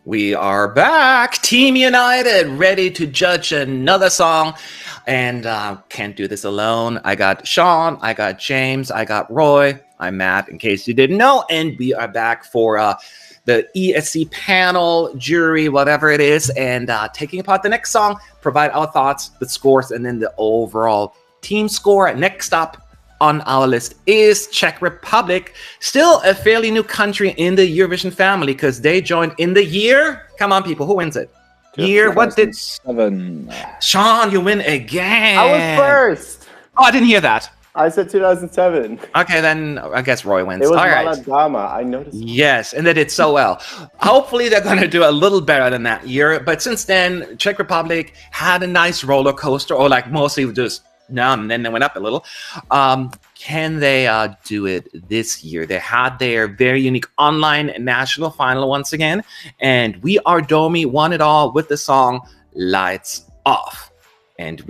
We are back, Team United, ready to judge another song. And can't do this alone. I got Sean, I got James, I got Roy. I'm Matt, in case you didn't know. And we are back for the ESC panel, jury, whatever it is, and taking apart the next song, provide our thoughts, the scores, and then the overall team score. Next up on our list is Czech Republic, still a fairly new country in the Eurovision family because they joined in the year. Come on, people, who wins it? Year? What did? 2007. Sean, you win again. I was first. Oh, I didn't hear that. I said 2007. Okay, then I guess Roy wins. It was All right. Maladama. I noticed. Yes, and they did so well. Hopefully, they're going to do a little better than that year. But since then, Czech Republic had a nice roller coaster, or like mostly just and then they went up a little. Can they do it this year? They had their very unique online national final once again, and Are Domi won it all with the song Lights Off. And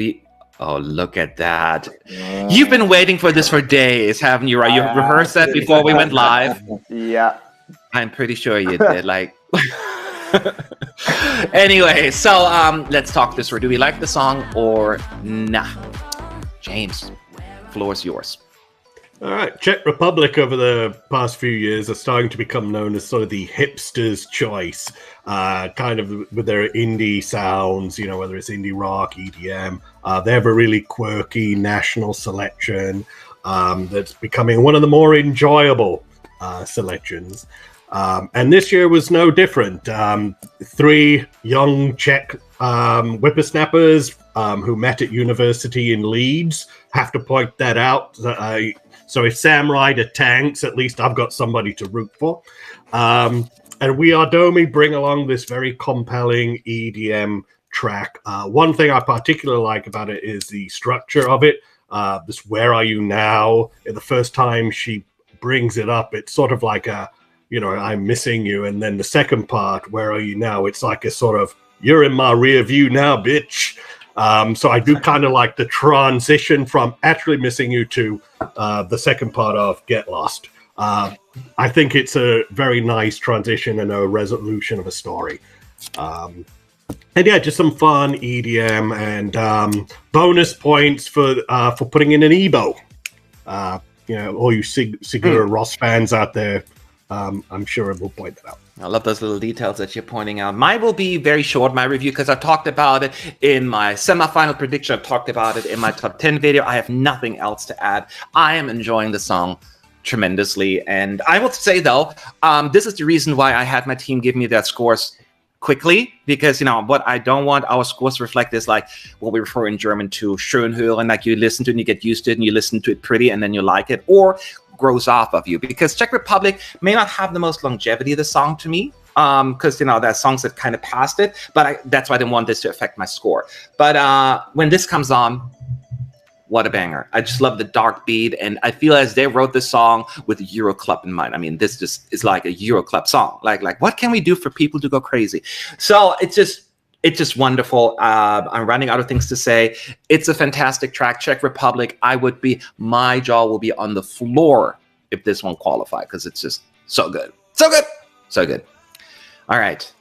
oh, look at that. You've been waiting for this for days, haven't you, right? You rehearsed that before we went live? Yeah. I'm pretty sure you did. Anyway, so let's talk this through. Do we like the song or nah? James, floor is yours. All right. Czech Republic over the past few years are starting to become known as sort of the hipster's choice, kind of with their indie sounds, whether it's indie rock, EDM. They have a really quirky national selection that's becoming one of the more enjoyable selections. And this year was no different. 3 young Czech whippersnappers who met at university in Leeds. Have to point that out. So if Sam Ryder tanks, at least I've got somebody to root for. And Are Domi bring along this very compelling EDM track. One thing I particularly like about it is the structure of it. This "Where Are You Now?" The first time she brings it up, it's sort of like a, I'm missing you. And then the second part, "Where Are You Now?" It's like a sort of, you're in my rear view now, bitch. So I do kind of like the transition from actually missing you to the second part of Get Lost. I think it's a very nice transition and a resolution of a story. And yeah, just some fun EDM and bonus points for putting in an EBO. All you Sigur Rós fans out there, I'm sure we'll point that out. I love those little details that you're pointing out. Mine will be very short, my review, because I've talked about it in my semifinal prediction. I've talked about it in my top 10 video. I have nothing else to add. I am enjoying the song tremendously. And I will say, though, this is the reason why I had my team give me their scores quickly, because, what I don't want our scores to reflect is like what we refer in German to Schönhören, like you listen to it and you get used to it and you listen to it pretty and then you like it, or grows off of you, because Czech Republic may not have the most longevity of the song to me, because there's songs that kind of passed it, but that's why I didn't want this to affect my score. But when this comes on, what a banger. I just love the dark beat, and I feel as they wrote this song with Euro Club in mind. I mean, this just is like a Euro Club song. Like what can we do for people to go crazy? So it's just wonderful. I'm running out of things to say. It's a fantastic track. Czech Republic, my jaw will be on the floor if this won't qualify, because it's just so good. So good. So good. All right.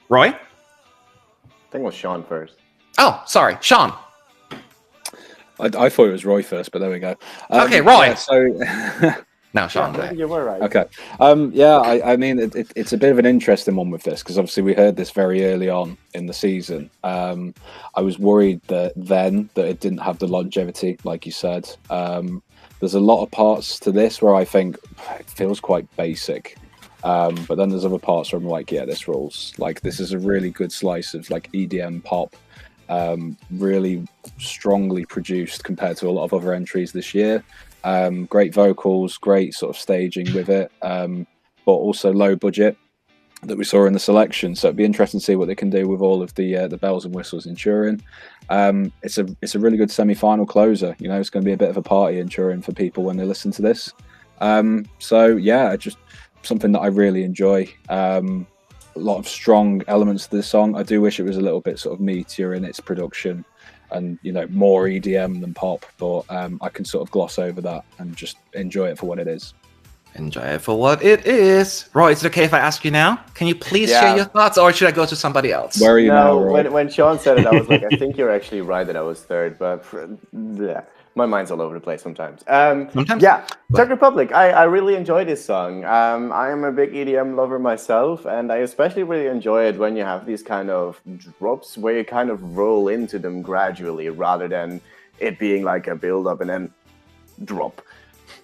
Roy? I think it was Sean first. Oh, sorry. Sean. I thought it was Roy first, but there we go. Okay, Roy. Yeah, so... No, Sean. Yeah, you were right. Okay. I mean, it's a bit of an interesting one with this, because obviously we heard this very early on in the season. I was worried that it didn't have the longevity, like you said. There's a lot of parts to this where I think it feels quite basic. But then there's other parts where I'm like, yeah, this rules. Like, this is a really good slice of like EDM pop, really strongly produced compared to a lot of other entries this year. Great vocals, great sort of staging with it, but also low budget that we saw in the selection. So it'd be interesting to see what they can do with all of the bells and whistles in Turin. It's a really good semi-final closer. It's going to be a bit of a party in Turin for people when they listen to this. So yeah, just something that I really enjoy. A lot of strong elements to this song. I do wish it was a little bit sort of meatier in its production and more EDM than pop, but I can sort of gloss over that and just enjoy it for what it is. Enjoy it for what it is. Roy, is it okay if I ask you now? Can you please Yeah. share your thoughts, or should I go to somebody else? Where are you now, No, Roy? when Sean said it, I was like, I think you're actually right that I was third, but yeah, my mind's all over the place sometimes. Sometimes? Yeah, But- Czech Republic. I really enjoy this song. I am a big EDM lover myself, and I especially really enjoy it when you have these kind of drops where you kind of roll into them gradually rather than it being like a build up and then drop.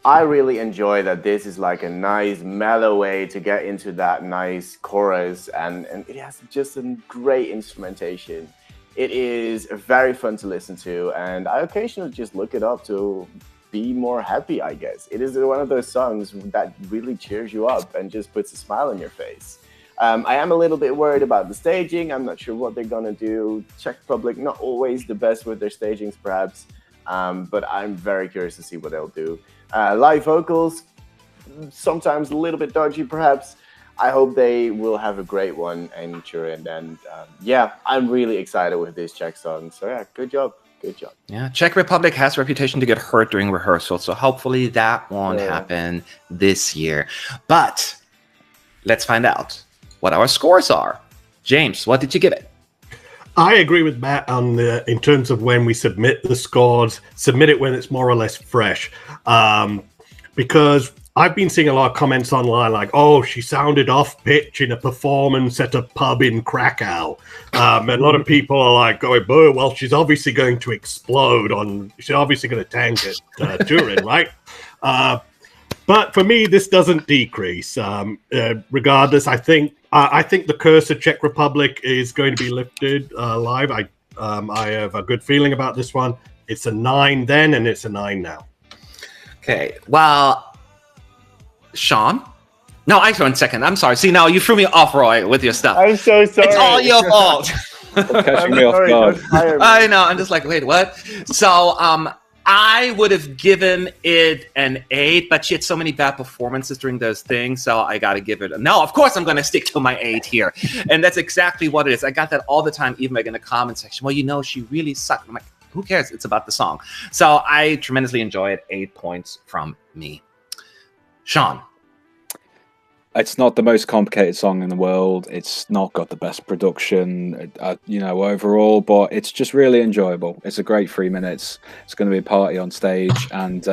I really enjoy that this is like a nice mellow way to get into that nice chorus, and it has just a great instrumentation. It is very fun to listen to, and I occasionally just look it up to be more happy, I guess. It is one of those songs that really cheers you up and just puts a smile on your face. I am a little bit worried about the staging. I'm not sure what they're going to do. Czech Republic, not always the best with their stagings, perhaps, but I'm very curious to see what they'll do. Live vocals, sometimes a little bit dodgy, perhaps. I hope they will have a great one in Turin. And yeah, I'm really excited with this Czech song. So yeah, good job. Good job. Yeah, Czech Republic has a reputation to get hurt during rehearsal, so hopefully that won't happen this year. But let's find out what our scores are. James, what did you give it? I agree with Matt on in terms of when we submit the scores, submit it when it's more or less fresh. Because I've been seeing a lot of comments online like, oh, she sounded off pitch in a performance at a pub in Krakow. And a lot of people are like going, oh, well, she's obviously going to explode she's obviously going to tank at Turin, right? But for me, this doesn't decrease. Regardless, I think the curse of Czech Republic is going to be lifted live. I have a good feeling about this one. It's a 9 then, and it's a 9 now. Okay, well, Sean? No, I went second. I'm sorry. See, now you threw me off, Roy, with your stuff. I'm so sorry. It's all your fault. Catching me off Sorry, guard. don't fire me. I know. I'm just like, wait, what? So, I would have given it an 8, but she had so many bad performances during those things, so I got to give it a... No, of course I'm going to stick to my 8 here. And that's exactly what it is. I got that all the time, even like in the comment section. Well, you know, she really sucked. I'm like, who cares? It's about the song. So I tremendously enjoy it. 8 points from me. Sean. It's not the most complicated song in the world. It's not got the best production, overall, but it's just really enjoyable. It's a great 3 minutes. It's going to be a party on stage, and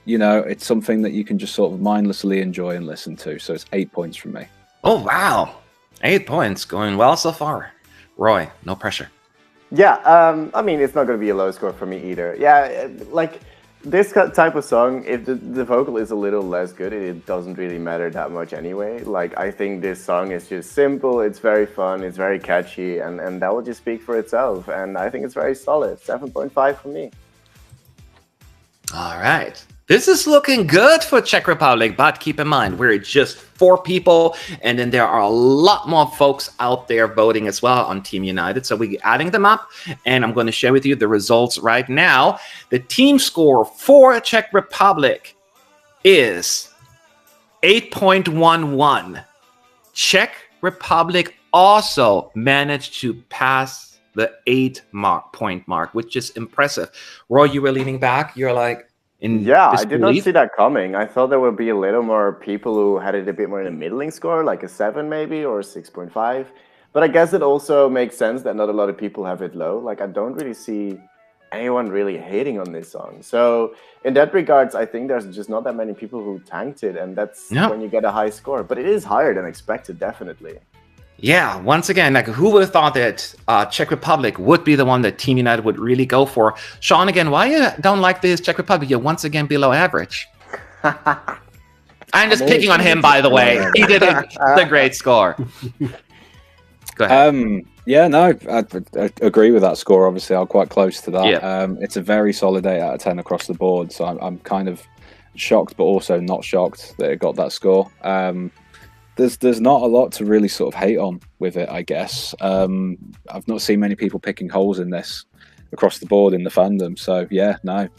it's something that you can just sort of mindlessly enjoy and listen to. So it's 8 points from me. Oh, wow. 8 points. Going well so far. Roy, no pressure. Yeah, I mean, it's not going to be a low score for me either. Yeah, like... this type of song, if the vocal is a little less good, it doesn't really matter that much anyway. Like, I think this song is just simple, it's very fun, it's very catchy, and that will just speak for itself. And I think it's very solid. 7.5 for me. All right. This is looking good for Czech Republic, but keep in mind, we're just 4 people, and then there are a lot more folks out there voting as well on Team United. So we're adding them up, and I'm going to share with you the results right now. The team score for Czech Republic is 8.11. Czech Republic also managed to pass the 8-point mark, which is impressive. Roy, you were leaning back. You're like, yeah, I did not see that coming. I thought there would be a little more people who had it a bit more in a middling score, like a 7 maybe, or a 6.5. But I guess it also makes sense that not a lot of people have it low. Like, I don't really see anyone really hating on this song. So in that regards, I think there's just not that many people who tanked it, and that's when you get a high score. But it is higher than expected, definitely. Yeah, once again, like, who would have thought that Czech Republic would be the one that Team United would really go for? Sean, again, why you don't like this Czech Republic? You're once again below average. I'm just picking on him, by the way. He did a great score. Go ahead. Yeah, no, I agree with that score. Obviously, I'm quite close to that. Yeah. It's a very solid 8 out of 10 across the board. So I'm kind of shocked, but also not shocked that it got that score. There's not a lot to really sort of hate on with it, I guess. I've not seen many people picking holes in this across the board in the fandom. So yeah, no, I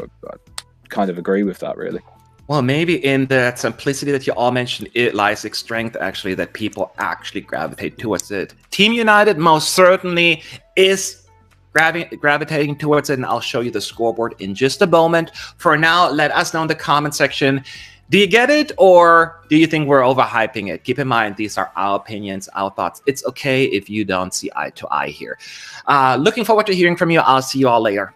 kind of agree with that, really. Well, maybe in that simplicity that you all mentioned, it lies its strength, actually, that people actually gravitate towards it. Team United most certainly is gravitating towards it, and I'll show you the scoreboard in just a moment. For now, let us know in the comment section, Do you get it, or do you think we're overhyping it? Keep in mind, these are our opinions, our thoughts. It's okay if you don't see eye to eye here. Looking forward to hearing from you. I'll see you all later.